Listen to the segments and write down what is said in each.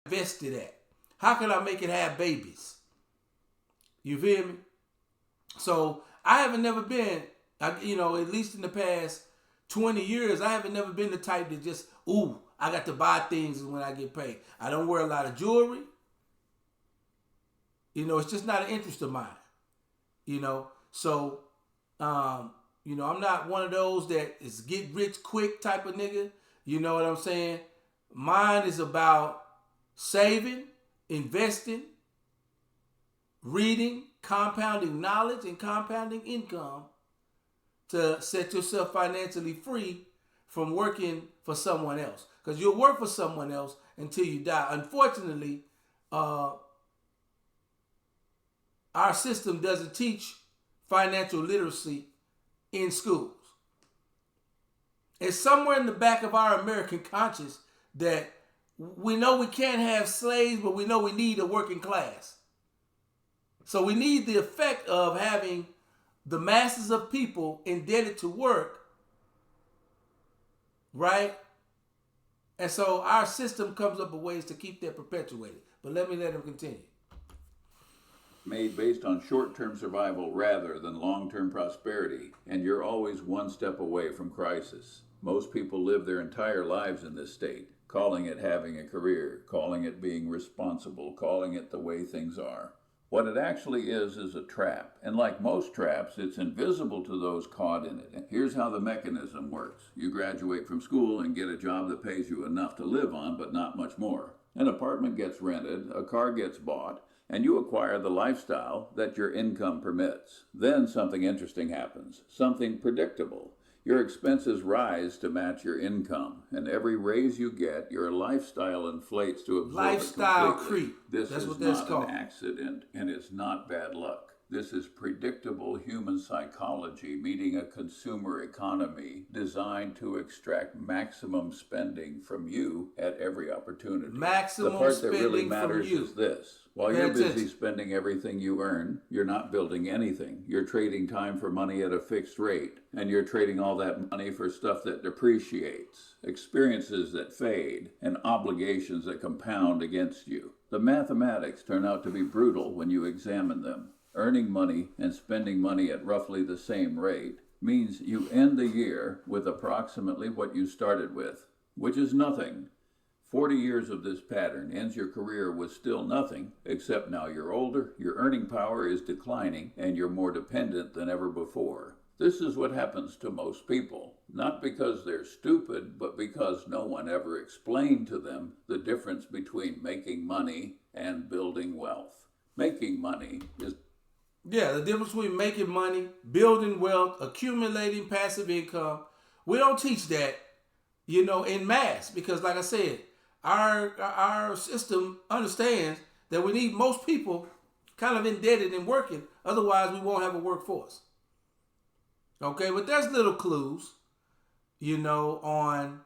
Invested at? How can I make it have babies? You feel me? So I haven't never been, at least in the past 20 years, I haven't never been the type that just, I got to buy things when I get paid. I don't wear a lot of jewelry. It's just not an interest of mine. So, I'm not one of those that is get rich quick type of nigga. You know what I'm saying? Mine is about saving, investing, reading, compounding knowledge, and compounding income to set yourself financially free from working for someone else. Because you'll work for someone else until you die. Unfortunately, our system doesn't teach financial literacy in schools. It's somewhere in the back of our American conscience that we know we can't have slaves, but we know we need a working class. So we need the effect of having the masses of people indebted to work, right? And so our system comes up with ways to keep that perpetuated. But let him continue. Made based on short-term survival rather than long-term prosperity, and you're always one step away from crisis. Most people live their entire lives in this state, calling it having a career, calling it being responsible, calling it the way things are. What it actually is a trap, and like most traps, it's invisible to those caught in it. Here's how the mechanism works. You graduate from school and get a job that pays you enough to live on, but not much more. An apartment gets rented, a car gets bought, and you acquire the lifestyle that your income permits. Then something interesting happens, something predictable. Your expenses rise to match your income, and every raise you get, your lifestyle inflates to absorb lifestyle it completely. creep. This That's is what that's not called. an accident, and it's not bad luck. This is predictable human psychology meeting a consumer economy designed to extract maximum spending from you at every opportunity. Maximum the part that spending really from matters you. is this. While you're busy spending everything you earn, you're not building anything. You're trading time for money at a fixed rate, and you're trading all that money for stuff that depreciates, experiences that fade, and obligations that compound against you. The mathematics turn out to be brutal when you examine them. Earning money and spending money at roughly the same rate means you end the year with approximately what you started with, which is nothing. 40 years of this pattern ends your career with still nothing, except now you're older, your earning power is declining, and you're more dependent than ever before. This is what happens to most people, not because they're stupid, but because no one ever explained to them the difference between making money and building wealth. Making money is... Yeah, the difference between making money, building wealth, accumulating passive income. We don't teach that, in mass, because like I said, our system understands that we need most people kind of indebted and working. Otherwise, we won't have a workforce. Okay, but there's little clues, on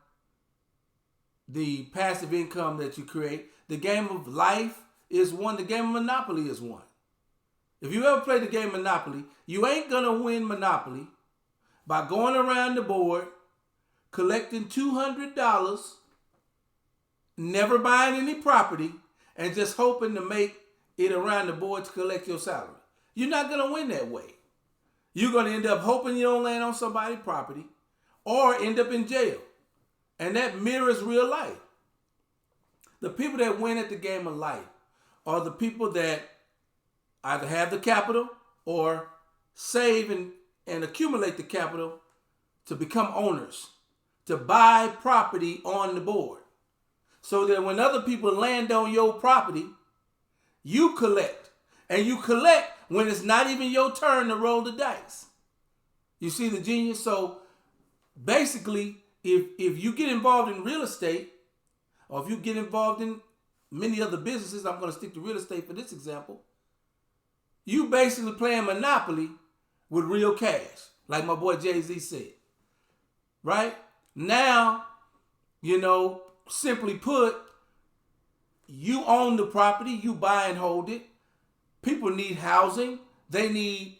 the passive income that you create. The game of life is one. The game of Monopoly is one. If you ever play the game Monopoly, you ain't going to win Monopoly by going around the board, collecting $200, never buying any property, and just hoping to make it around the board to collect your salary. You're not going to win that way. You're going to end up hoping you don't land on somebody's property or end up in jail. And that mirrors real life. The people that win at the game of life are the people that either have the capital or save and accumulate the capital to become owners, to buy property on the board. So that when other people land on your property, you collect. And you collect when it's not even your turn to roll the dice. You see the genius? So basically, if you get involved in real estate, or if you get involved in many other businesses, I'm going to stick to real estate for this example, you basically playing Monopoly with real cash, like my boy Jay-Z said. Right? Now, simply put, you own the property, you buy and hold it. People need housing. They need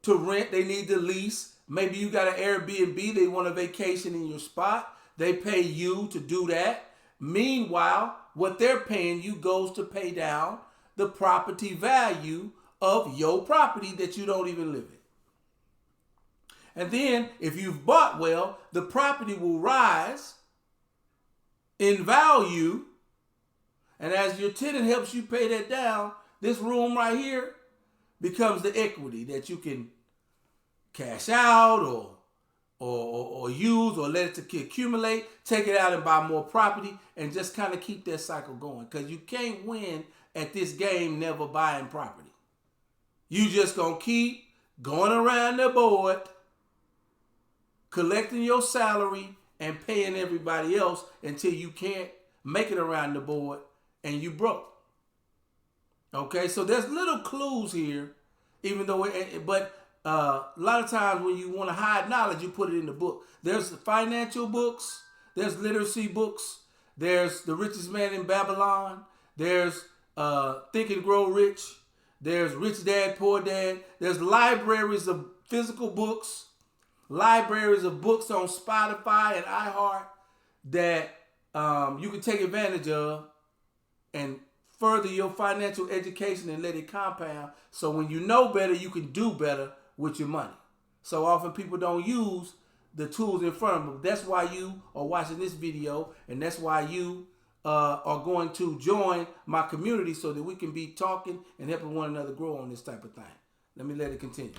to rent. They need to lease. Maybe you got an Airbnb. They want a vacation in your spot. They pay you to do that. Meanwhile, what they're paying you goes to pay down the property value of your property that you don't even live in. And then, if you've bought well, the property will rise in value. And as your tenant helps you pay that down, this room right here becomes the equity that you can cash out or use or let it accumulate, take it out and buy more property, and just kind of keep that cycle going. Because you can't win at this game never buying property. You just going to keep going around the board, collecting your salary and paying everybody else until you can't make it around the board and you broke. Okay, so there's little clues here, even though, but a lot of times when you want to hide knowledge, you put it in the book. There's financial books, there's literacy books, there's The Richest Man in Babylon, there's Think and Grow Rich, there's Rich Dad, Poor Dad, there's libraries of physical books, libraries of books on Spotify and iHeart that you can take advantage of and further your financial education and let it compound. So when you know better, you can do better with your money. So often people don't use the tools in front of them. That's why you are watching this video, and that's why you are going to join my community so that we can be talking and helping one another grow on this type of thing. Let it continue.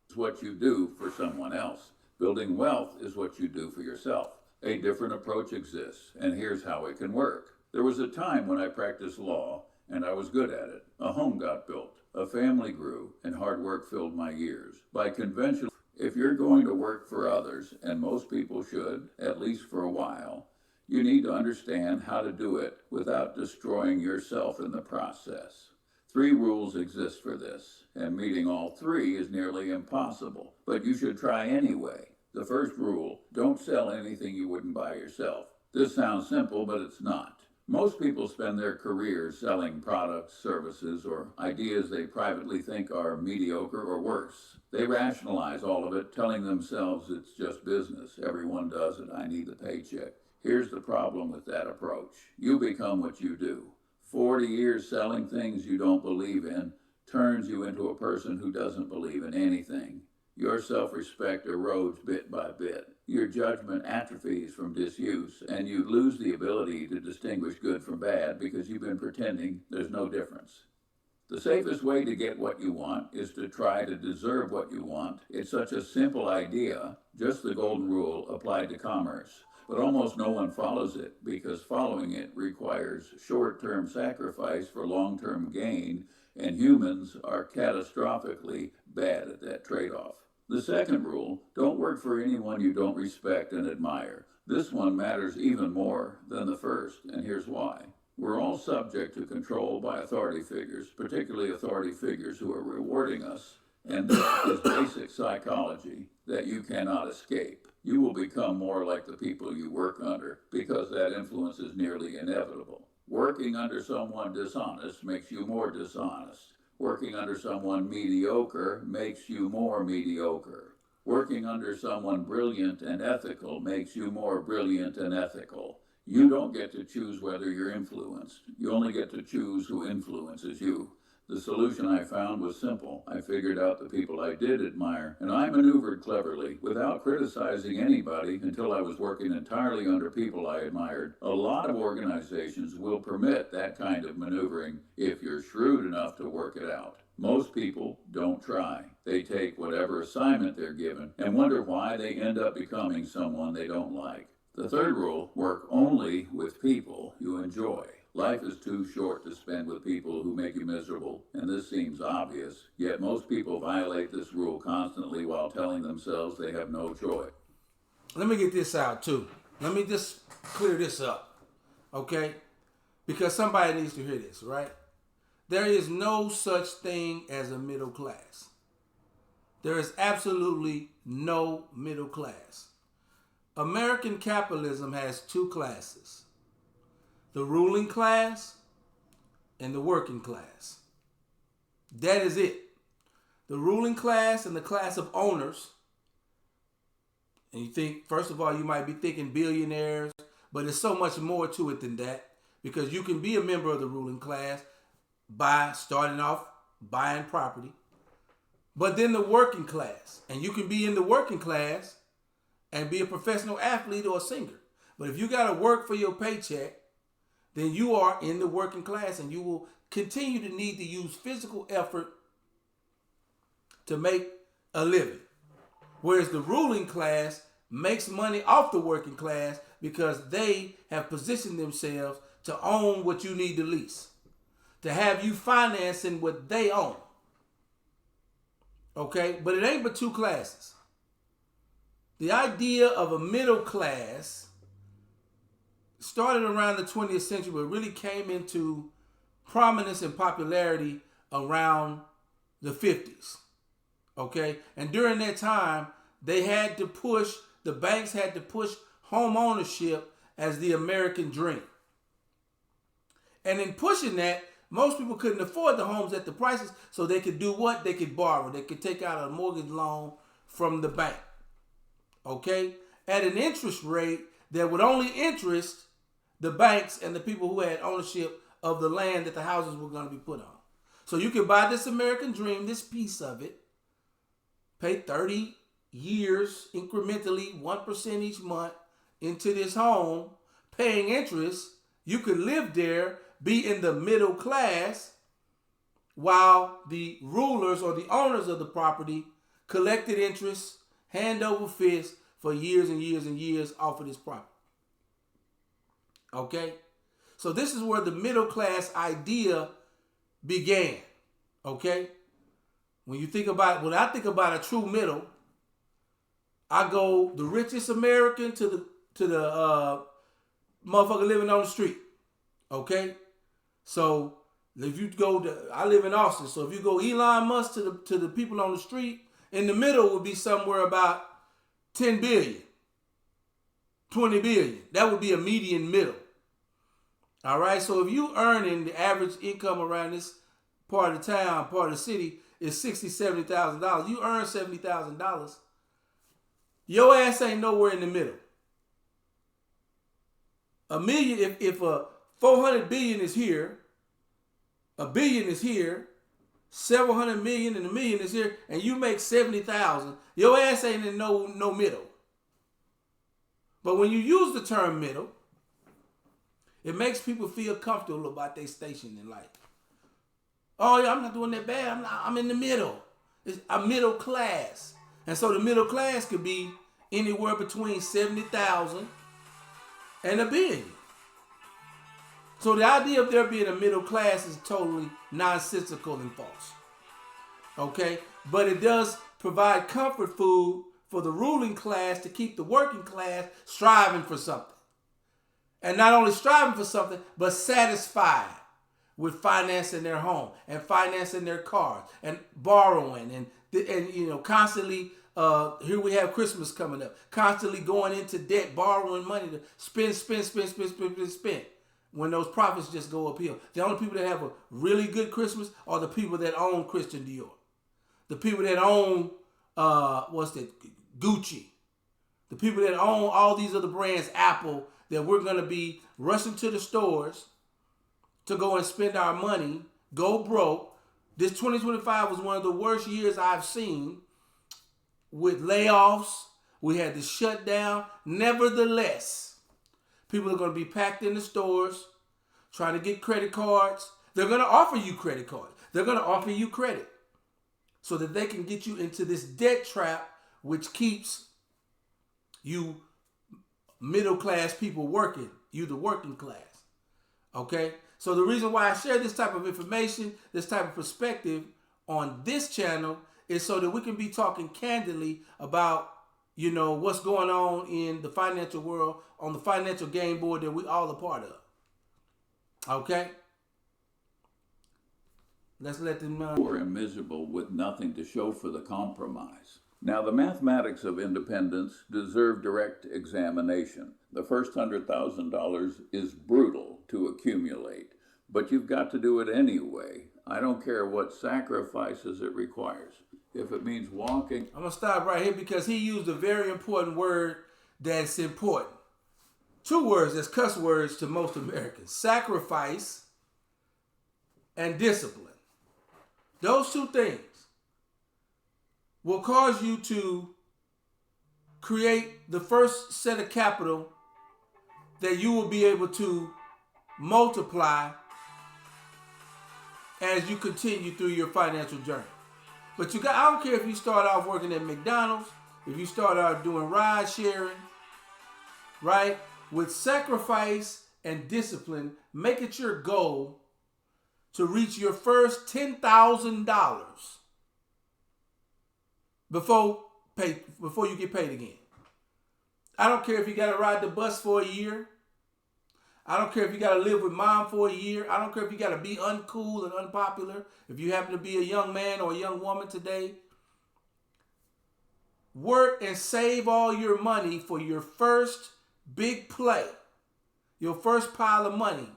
It's what you do for someone else. Building wealth is what you do for yourself. A different approach exists, and here's how it can work. There was a time when I practiced law, and I was good at it. A home got built, a family grew, and hard work filled my years. By conventional, if you're going to work for others, and most people should, at least for a while, you need to understand how to do it without destroying yourself in the process. 3 rules exist for this, and meeting all 3 is nearly impossible, but you should try anyway. The first rule, don't sell anything you wouldn't buy yourself. This sounds simple, but it's not. Most people spend their careers selling products, services, or ideas they privately think are mediocre or worse. They rationalize all of it, telling themselves it's just business. Everyone does it. I need the paycheck. Here's the problem with that approach. You become what you do. 40 years selling things you don't believe in turns you into a person who doesn't believe in anything. Your self-respect erodes bit by bit. Your judgment atrophies from disuse, and you lose the ability to distinguish good from bad because you've been pretending there's no difference. The safest way to get what you want is to try to deserve what you want. It's such a simple idea, just the golden rule applied to commerce. But almost no one follows it because following it requires short-term sacrifice for long-term gain, and humans are catastrophically bad at that trade-off. The second rule, don't work for anyone you don't respect and admire. This one matters even more than the first, and here's why. We're all subject to control by authority figures, particularly authority figures who are rewarding us, and this is basic psychology that you cannot escape. You will become more like the people you work under because that influence is nearly inevitable. Working under someone dishonest makes you more dishonest. Working under someone mediocre makes you more mediocre. Working under someone brilliant and ethical makes you more brilliant and ethical. You don't get to choose whether you're influenced. You only get to choose who influences you. The solution I found was simple. I figured out the people I did admire, and I maneuvered cleverly without criticizing anybody until I was working entirely under people I admired. A lot of organizations will permit that kind of maneuvering if you're shrewd enough to work it out. Most people don't try. They take whatever assignment they're given and wonder why they end up becoming someone they don't like. The third rule, work only with people you enjoy. Life is too short to spend with people who make you miserable, and this seems obvious, yet most people violate this rule constantly while telling themselves they have no choice. Let me get this out too. Let me just clear this up, okay? Because somebody needs to hear this, right? There is no such thing as a middle class. There is absolutely no middle class. American capitalism has two classes: the ruling class and the working class. That is it. The ruling class and the class of owners. And you think, first of all, you might be thinking billionaires, but there's so much more to it than that, because you can be a member of the ruling class by starting off buying property. But then the working class, and you can be in the working class and be a professional athlete or a singer. But if you got to work for your paycheck, then you are in the working class, and you will continue to need to use physical effort to make a living. Whereas the ruling class makes money off the working class because they have positioned themselves to own what you need to lease, to have you financing what they own. Okay? But it ain't but two classes. The idea of a middle class started around the 20th century, but really came into prominence and popularity around the 50s. Okay? And during that time, the banks had to push home ownership as the American dream. And in pushing that, most people couldn't afford the homes at the prices, so they could do what? They could borrow. They could take out a mortgage loan from the bank. Okay? At an interest rate that would only interest the banks and the people who had ownership of the land that the houses were going to be put on. So you could buy this American dream, this piece of it, pay 30 years incrementally, 1% each month into this home, paying interest. You could live there, be in the middle class, while the rulers or the owners of the property collected interest hand over fist for years and years and years off of this property. Okay? So this is where the middle class idea began. Okay? When I think about a true middle, I go the richest American to the motherfucker living on the street. Okay? So if you I live in Austin, so if you go Elon Musk to the people on the street, in the middle would be somewhere about 10 billion, 20 billion. That would be a median middle. All right? So if you earning the average income around this part of the town, part of the city, is $60,000, $70,000. You earn $70,000. Your ass ain't nowhere in the middle. A million, if a 400 billion is here, a billion is here, several hundred million and a million is here, and you make 70,000, your ass ain't in no middle. But when you use the term middle, it makes people feel comfortable about their station in life. Oh yeah, I'm not doing that bad. I'm in the middle. It's a middle class. And so the middle class could be anywhere between 70,000 and $1 billion. So the idea of there being a middle class is totally nonsensical and false. Okay? But it does provide comfort food for the ruling class to keep the working class striving for something. And not only striving for something, but satisfied with financing their home and financing their cars and borrowing and constantly here we have Christmas coming up, constantly going into debt, borrowing money to spend when those profits just go uphill. The only people that have a really good Christmas are the people that own Christian Dior, the people that own Gucci, the people that own all these other brands, Apple, that we're going to be rushing to the stores to go and spend our money, go broke. This 2025 was one of the worst years I've seen with layoffs. We had to shut down. Nevertheless, people are going to be packed in the stores trying to get credit cards. They're going to offer you credit cards. They're going to offer you credit so that they can get you into this debt trap, which keeps you middle class people working, you the working class. Okay? So the reason why I share this type of information, this type of perspective on this channel is so that we can be talking candidly about what's going on in the financial world on the financial game board that we all a part of. Okay? Let's let them know. Poor and miserable with nothing to show for the compromise. Now, the mathematics of independence deserve direct examination. The first $100,000 is brutal to accumulate, but you've got to do it anyway. I don't care what sacrifices it requires. If it means walking. I'm going to stop right here because he used a very important word that's important. Two words that's cuss words to most Americans: sacrifice and discipline. Those two things will cause you to create the first set of capital that you will be able to multiply as you continue through your financial journey. But I don't care if you start off working at McDonald's, if you start out doing ride sharing, right? With sacrifice and discipline, make it your goal to reach your first $10,000 before you get paid again. I don't care if you got to ride the bus for a year. I don't care if you got to live with mom for a year. I don't care if you got to be uncool and unpopular. If you happen to be a young man or a young woman today, work and save all your money for your first big play, your first pile of money,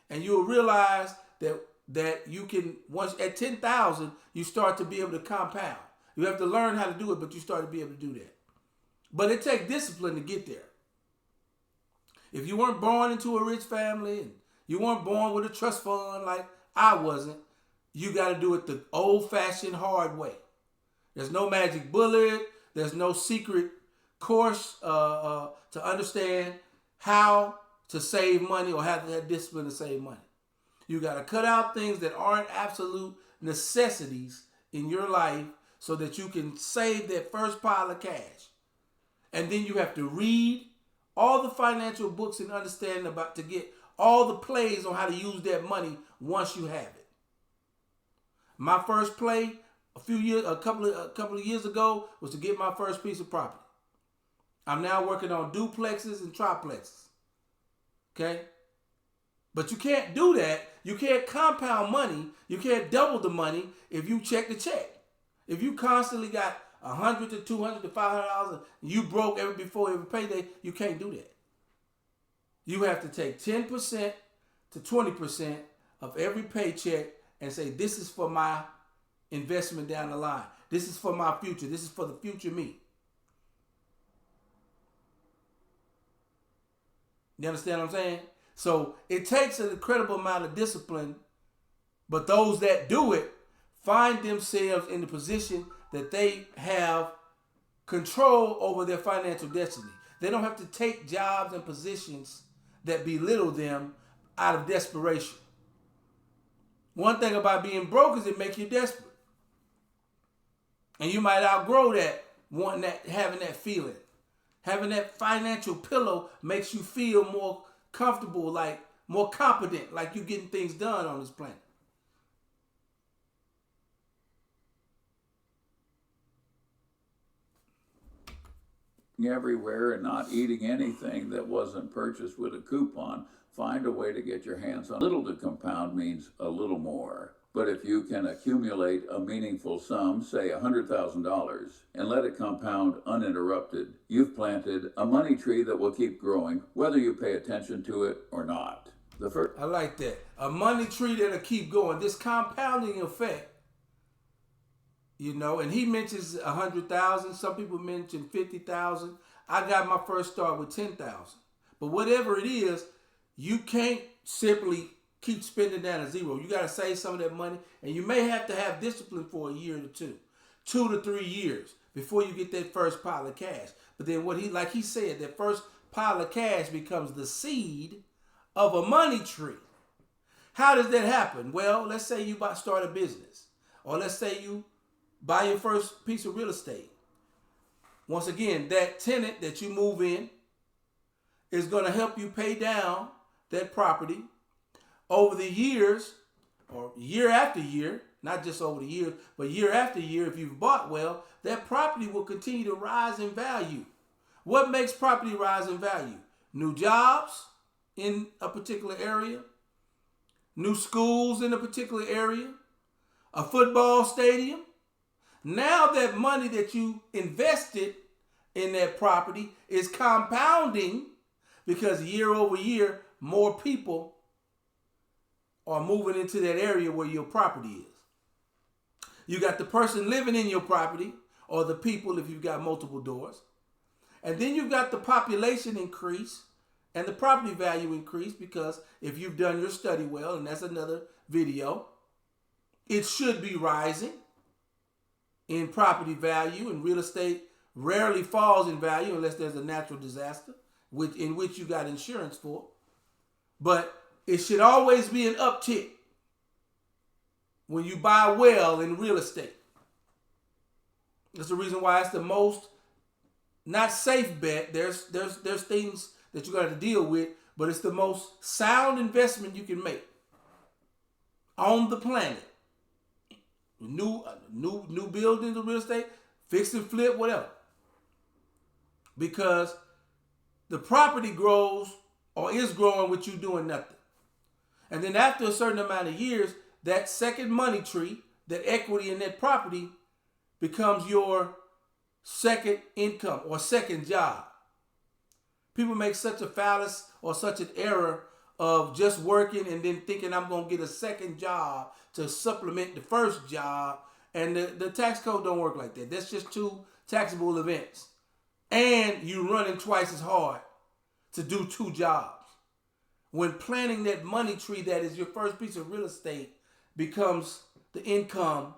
and you'll realize that you can, once at 10,000, you start to be able to compound. You have to learn how to do it, but you start to be able to do that. But it takes discipline to get there. If you weren't born into a rich family and you weren't born with a trust fund like I wasn't, you got to do it the old-fashioned hard way. There's no magic bullet. There's no secret course to understand how to save money or have to have discipline to save money. You got to cut out things that aren't absolute necessities in your life so that you can save that first pile of cash. And then you have to read all the financial books and understand about to get all the plays on how to use that money once you have it. My first play a couple of years ago was to get my first piece of property. I'm now working on duplexes and triplexes. Okay? But you can't do that. You can't compound money. You can't double the money if you check the check. If you constantly got $100 to $200 to $500 and you broke before every payday, you can't do that. You have to take 10% to 20% of every paycheck and say, this is for my investment down the line. This is for my future. This is for the future me. You understand what I'm saying? So it takes an incredible amount of discipline, but those that do it find themselves in the position that they have control over their financial destiny. They don't have to take jobs and positions that belittle them out of desperation. One thing about being broke is it makes you desperate. And you might outgrow that, wanting that, having that feeling. Having that financial pillow makes you feel more comfortable, like more competent, like you're getting things done on this planet. Everywhere and not eating anything that wasn't purchased with a coupon. Find a way to get your hands on. Little to compound means a little more. But if you can accumulate a meaningful sum, say $100,000, and let it compound uninterrupted, you've planted a money tree that will keep growing, whether you pay attention to it or not. I like that. A money tree that'll keep going. This compounding effect. And he mentions 100,000. Some people mention 50,000. I got my first start with 10,000. But whatever it is, you can't simply keep spending that at zero. You got to save some of that money, and you may have to have discipline for a year or 2 to 3 years before you get that first pile of cash. But then like he said, that first pile of cash becomes the seed of a money tree. How does that happen? Well, let's say you start a business, or let's say you buy your first piece of real estate. Once again, that tenant that you move in is going to help you pay down that property over the years, or year after year, not just over the years, but year after year. If you've bought well, that property will continue to rise in value. What makes property rise in value? New jobs in a particular area, new schools in a particular area, a football stadium. Now that money that you invested in that property is compounding because year over year, more people are moving into that area where your property is. You got the person living in your property, or the people if you've got multiple doors. And then you've got the population increase and the property value increase, because if you've done your study well, and that's another video, it should be rising in property value, and real estate rarely falls in value unless there's a natural disaster, in which you got insurance for. But it should always be an uptick when you buy well in real estate. That's the reason why it's the most not safe bet. There's things that you got to deal with, but it's the most sound investment you can make on the planet. New buildings of real estate, fix and flip, whatever. Because the property grows or is growing with you doing nothing. And then after a certain amount of years, that second money tree, that equity in that property, becomes your second income or second job. People make such a fallacy or such an error of just working and then thinking I'm going to get a second job to supplement the first job. And the tax code don't work like that. That's just two taxable events. And you running twice as hard to do two jobs. When planning that money tree that is your first piece of real estate becomes the income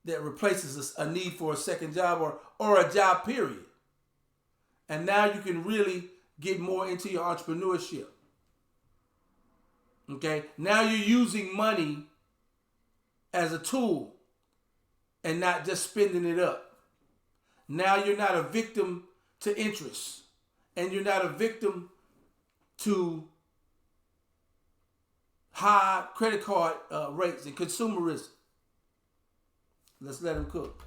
that replaces a need for a second job or a job period. And now you can really get more into your entrepreneurship. Okay? Now you're using money as a tool and not just spending it up. Now you're not a victim to interest, and you're not a victim to high credit card rates and consumerism. Let's let him cook.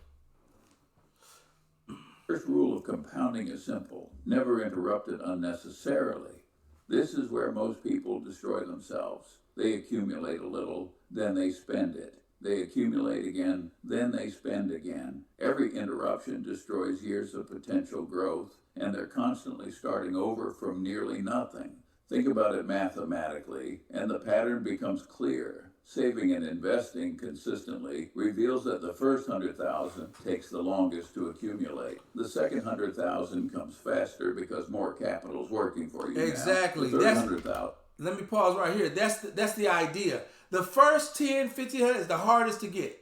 First rule of compounding is simple: never interrupt it unnecessarily. This is where most people destroy themselves. They accumulate a little, then they spend it. They accumulate again, then they spend again. Every interruption destroys years of potential growth, and they're constantly starting over from nearly nothing. Think about it mathematically, and the pattern becomes clear. Saving and investing consistently reveals that the first 100,000 takes the longest to accumulate. The second 100,000 comes faster because more capital is working for you. Exactly. Now. The third 100,000. Let me pause right here. That's the idea. The first 10, 1,500 is the hardest to get.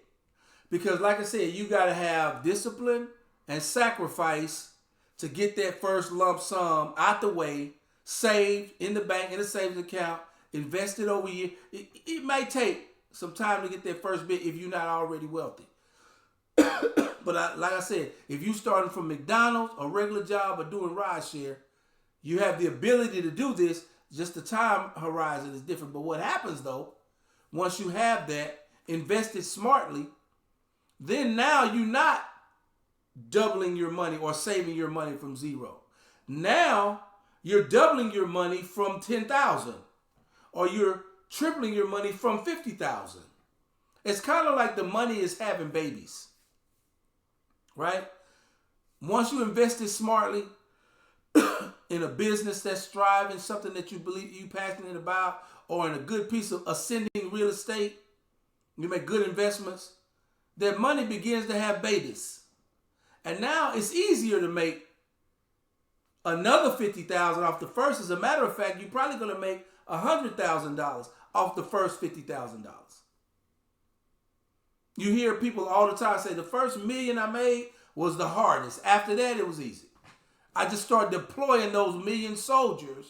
Because like I said, you got to have discipline and sacrifice to get that first lump sum out the way, saved in the bank, in a savings account, invested over a year. It may take some time to get that first bit if you're not already wealthy. But like I said, if you starting from McDonald's, a regular job, or doing rideshare, you have the ability to do this. Just the time horizon is different. But what happens though, once you have that, invested smartly, then now you're not doubling your money or saving your money from zero. Now you're doubling your money from 10,000, or you're tripling your money from 50,000. It's kind of like the money is having babies, right? Once you invested smartly in a business that's thriving, something that you believe you're passionate about, or in a good piece of ascending real estate, you make good investments, that money begins to have babies. And now it's easier to make another 50,000 off the first. As a matter of fact, you're probably going to make $100,000 off the first $50,000. You hear people all the time say, the first million I made was the hardest. After that, it was easy. I just started deploying those million soldiers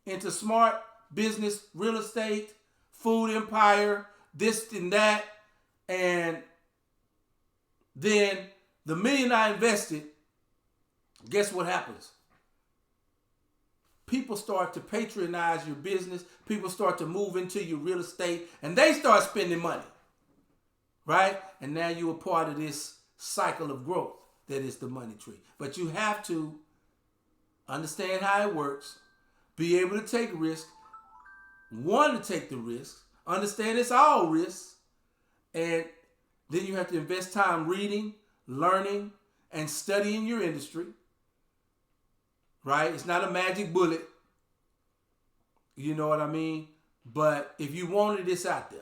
into smart business, real estate, food empire, this and that. And then the million I invested, guess what happens? People start to patronize your business. People start to move into your real estate, and they start spending money, right? And now you're a part of this cycle of growth that it's the money tree. But you have to understand how it works, be able to take risks, want to take the risks, understand it's all risks, and then you have to invest time reading, learning, and studying your industry. Right? It's not a magic bullet. You know what I mean? But if you want it, it's out there.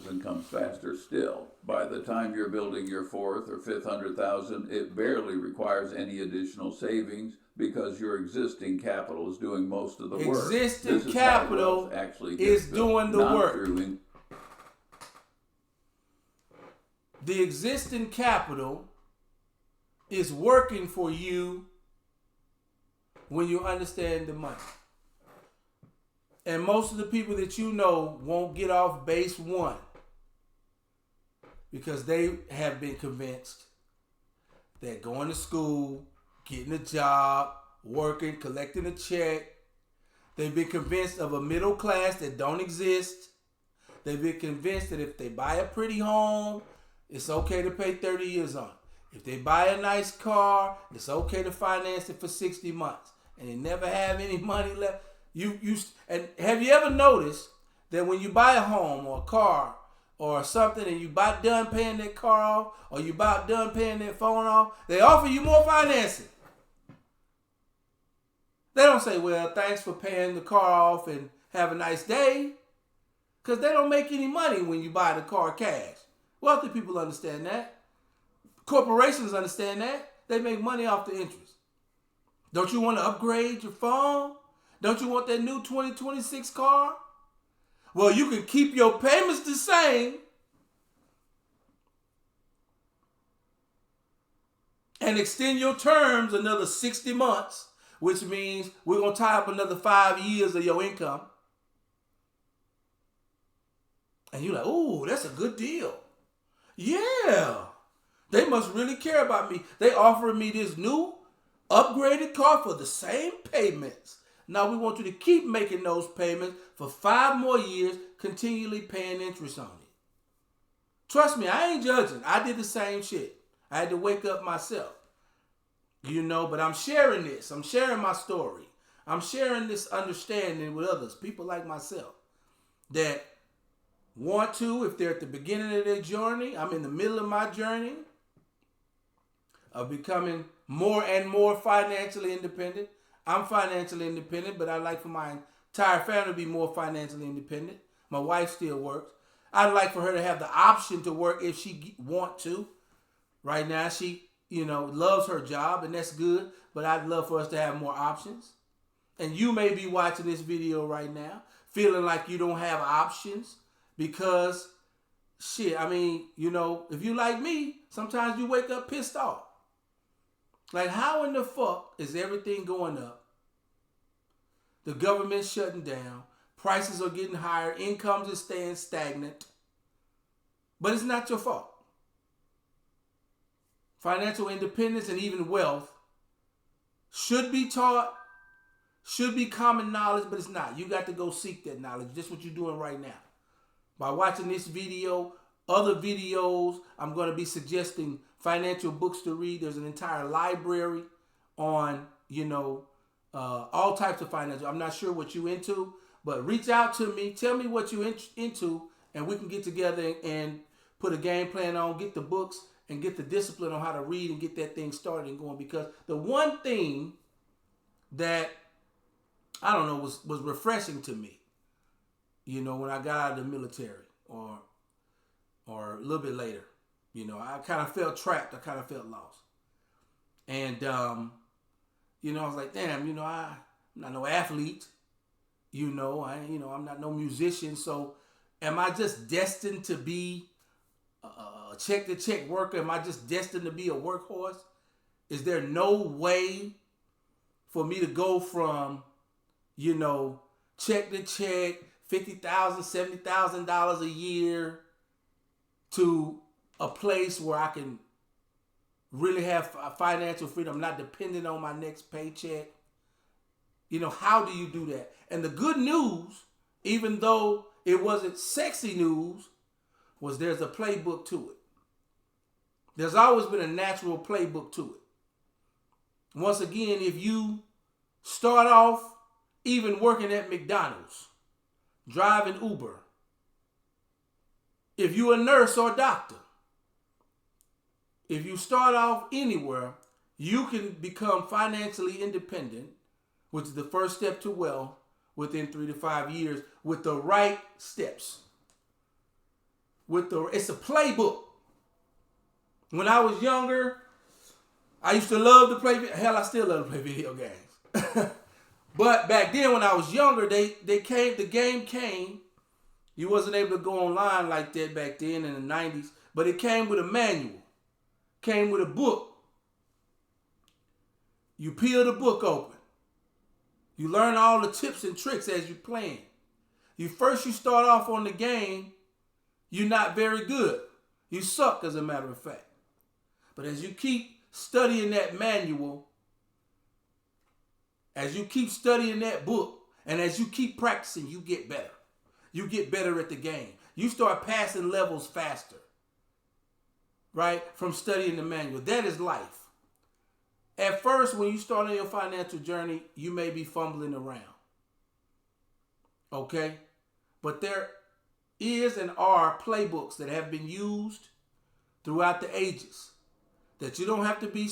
And comes faster still. By the time you're building your fourth or fifth 100,000, it barely requires any additional savings because your existing capital is doing most of the work. Existing capital actually is doing the work. The existing capital is working for you when you understand the money. And most of the people that you know won't get off base one because they have been convinced that going to school, getting a job, working, collecting a check, they've been convinced of a middle class that don't exist. They've been convinced that if they buy a pretty home, it's okay to pay 30 years on it. If they buy a nice car, it's okay to finance it for 60 months. And they never have any money left. And have you ever noticed that when you buy a home or a car or something and you about done paying that car off or you about done paying that phone off, they offer you more financing. They don't say, well, thanks for paying the car off and have a nice day. Because they don't make any money when you buy the car cash. Wealthy people understand that. Corporations understand that. They make money off the interest. Don't you want to upgrade your phone? Don't you want that new 2026 car? Well, you can keep your payments the same and extend your terms another 60 months, which means we're going to tie up another 5 years of your income. And you're like, ooh, that's a good deal. Yeah, they must really care about me. They offering me this new upgraded car for the same payments. Now we want you to keep making those payments for 5 more years, continually paying interest on it. Trust me, I ain't judging. I did the same shit. I had to wake up myself. But I'm sharing this. I'm sharing my story. I'm sharing this understanding with others, people like myself, that want to, if they're at the beginning of their journey, I'm in the middle of my journey of becoming more and more financially independent. I'm financially independent, but I'd like for my entire family to be more financially independent. My wife still works. I'd like for her to have the option to work if she want to. Right now, she, loves her job, and that's good, but I'd love for us to have more options. And you may be watching this video right now, feeling like you don't have options because, if you like me, sometimes you wake up pissed off. Like, how in the fuck is everything going up? The government's shutting down. Prices are getting higher. Incomes are staying stagnant. But it's not your fault. Financial independence and even wealth should be taught, should be common knowledge, but it's not. You got to go seek that knowledge. Just what you're doing right now. By watching this video, other videos, I'm going to be suggesting financial books to read. There's an entire library on, all types of financial. I'm not sure what you into, but reach out to me. Tell me what you into, and we can get together and put a game plan on, get the books, and get the discipline on how to read and get that thing started and going. Because the one thing that, was refreshing to me, when I got out of the military or a little bit later, I kind of felt trapped. I kind of felt lost. And, I was like, damn, I'm not no athlete. I'm not no musician. So am I just destined to be a check-to-check worker? Am I just destined to be a workhorse? Is there no way for me to go from, check-to-check, $50,000, $70,000 a year to a place where I can really have financial freedom, not dependent on my next paycheck? How do you do that? And the good news, even though it wasn't sexy news, was there's a playbook to it. There's always been a natural playbook to it. Once again, if you start off even working at McDonald's, driving Uber, if you're a nurse or a doctor, if you start off anywhere, you can become financially independent, which is the first step to wealth, within 3 to 5 years with the right steps. It's a playbook. When I was younger, I used to love to play. Hell, I still love to play video games. But back then, when I was younger, the game came. You wasn't able to go online like that back then in the 90s, but it came with a manual, came with a book. You peel the book open. You learn all the tips and tricks as you're playing. You start off on the game, you're not very good. You suck, as a matter of fact. But as you keep studying that manual, as you keep studying that book, and as you keep practicing, you get better. You get better at the game. You start passing levels faster, right? From studying the manual. That is life. At first, when you start on your financial journey, you may be fumbling around. Okay? But there is and are playbooks that have been used throughout the ages. That you don't have to be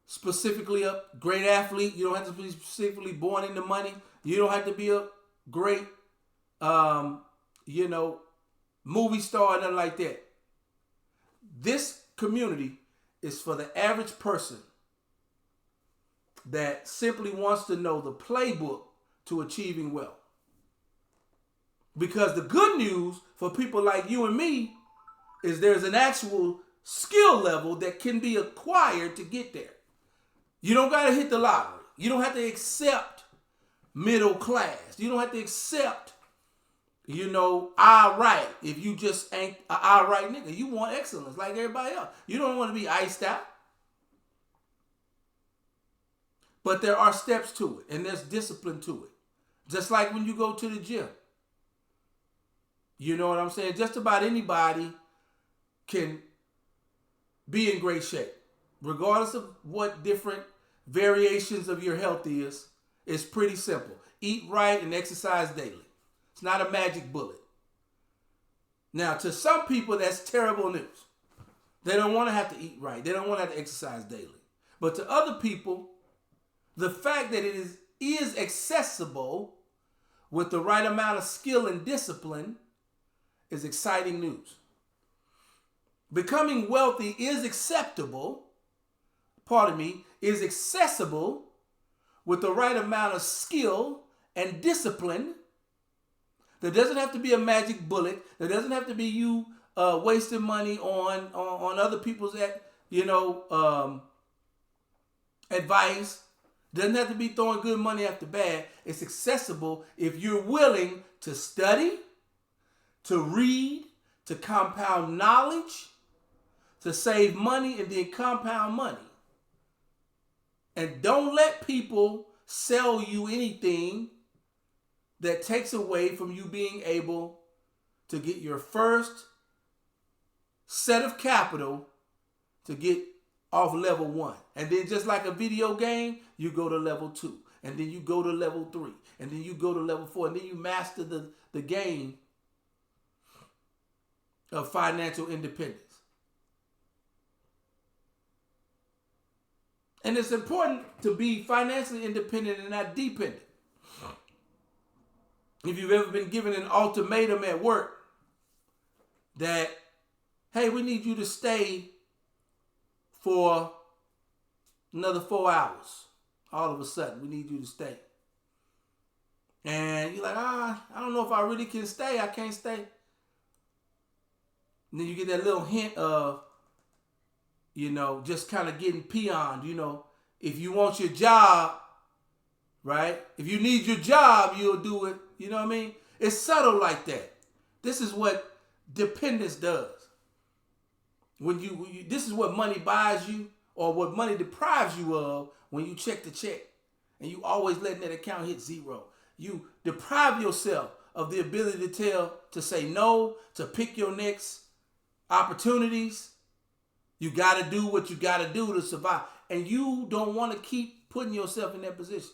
specifically a great athlete. You don't have to be specifically born into money. You don't have to be a great, movie star or nothing like that. This community is for the average person that simply wants to know the playbook to achieving wealth. Because the good news for people like you and me is there's an actual skill level that can be acquired to get there. You don't got to hit the lottery. You don't have to accept middle class. You don't have to accept, all right. If you just ain't an all right nigga, you want excellence like everybody else. You don't want to be iced out. But there are steps to it, and there's discipline to it. Just like when you go to the gym. You know what I'm saying? Just about anybody can be in great shape. Regardless of what different variations of your health is, it's pretty simple. Eat right and exercise daily. It's not a magic bullet. Now, to some people, that's terrible news. They don't want to have to eat right. They don't want to have to exercise daily. But to other people, the fact that it is accessible with the right amount of skill and discipline is exciting news. Becoming wealthy is accessible with the right amount of skill and discipline. There doesn't have to be a magic bullet. There doesn't have to be you wasting money on other people's advice. Doesn't have to be throwing good money after bad. It's accessible if you're willing to study, to read, to compound knowledge, to save money and then compound money. And don't let people sell you anything that takes away from you being able to get your first set of capital to get off level 1. And then just like a video game, you go to level 2. And then you go to level 3. And then you go to level 4. And then you master the game of financial independence. And it's important to be financially independent and not dependent. If you've ever been given an ultimatum at work that, hey, we need you to stay for another 4 hours. All of a sudden, we need you to stay. And you're like, I don't know if I really can stay. I can't stay. And then you get that little hint of, just kind of getting peoned. If you want your job, right? If you need your job, you'll do it. You know what I mean? It's subtle like that. This is what dependence does. When you this is what money buys you, or what money deprives you of when you check the check. And you always letting that account hit zero. You deprive yourself of the ability to say no, to pick your next opportunities, You got to do what you got to do to survive. And you don't want to keep putting yourself in that position.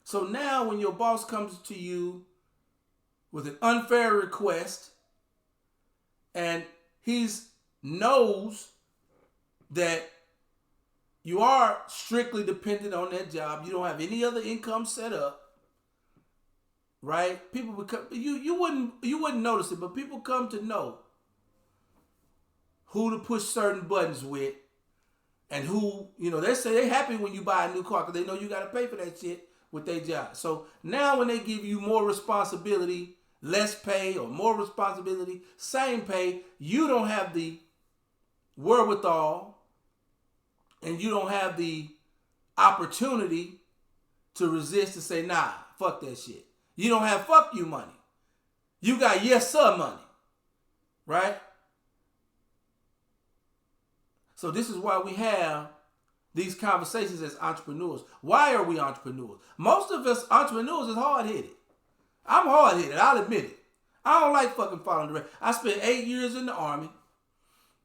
So now when your boss comes to you with an unfair request and he knows that you are strictly dependent on that job, you don't have any other income set up, right? People become you wouldn't notice it, but people come to know who to push certain buttons with, and who, they say they happy when you buy a new car because they know you got to pay for that shit with their job. So now when they give you more responsibility, less pay, or more responsibility, same pay, you don't have the wherewithal and you don't have the opportunity to resist and say, nah, fuck that shit. You don't have fuck you money. You got yes sir money, right? So this is why we have these conversations as entrepreneurs. Why are we entrepreneurs? Most of us entrepreneurs is hard-headed. I'm hard-headed, I'll admit it. I don't like fucking following directions. I spent 8 years in the Army,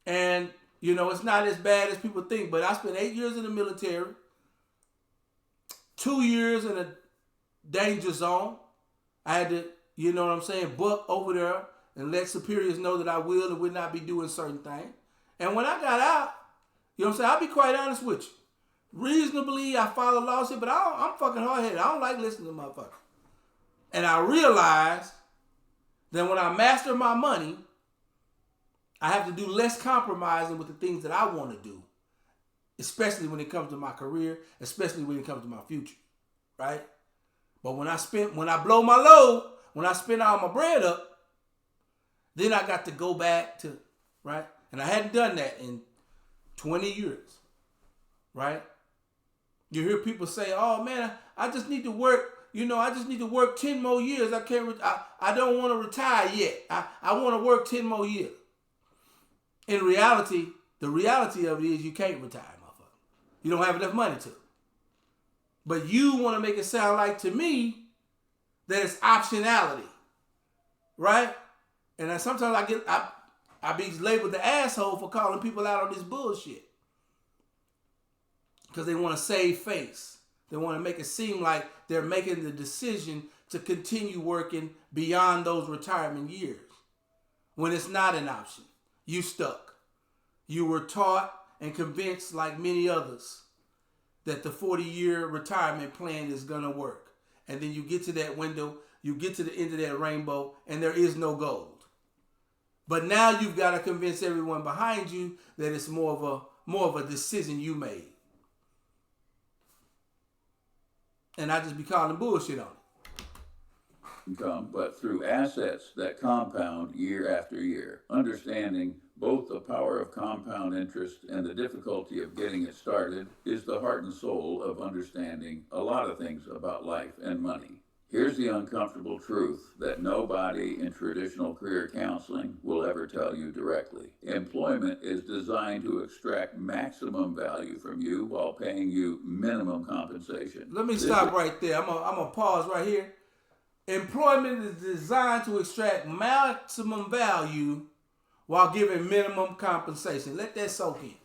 and it's not as bad as people think, but I spent 8 years in the military, 2 years in a danger zone. I had to, buck over there and let superiors know that I will and would not be doing certain things. And when I got out, I'll be quite honest with you. Reasonably, I follow laws here, but I'm fucking hard-headed. I don't like listening to motherfuckers. And I realized that when I master my money, I have to do less compromising with the things that I want to do, especially when it comes to my career, especially when it comes to my future, right? But when I blow my load, when I spend all my bread up, then I got to go back to, right? And I hadn't done that in 20 years, right? You hear people say, oh man, I just need to work, I just need to work 10 more years. I don't want to retire yet. I want to work 10 more years. In reality, the reality of it is you can't retire, motherfucker. You don't have enough money to. But you want to make it sound like, to me, that it's optionality, right? And then sometimes I be labeled the asshole for calling people out on this bullshit. Because they want to save face. They want to make it seem like they're making the decision to continue working beyond those retirement years. When it's not an option. You stuck. You were taught and convinced, like many others, that the 40-year retirement plan is going to work. And then you get to that window, you get to the end of that rainbow, and there is no gold. But now you've got to convince everyone behind you that it's more of a decision you made. And I just be calling bullshit on it. But through assets that compound year after year, understanding both the power of compound interest and the difficulty of getting it started is the heart and soul of understanding a lot of things about life and money. Here's the uncomfortable truth that nobody in traditional career counseling will ever tell you directly. Employment is designed to extract maximum value from you while paying you minimum compensation. Let me stop right there. I'm gonna pause right here. Employment is designed to extract maximum value while giving minimum compensation. Let that soak in.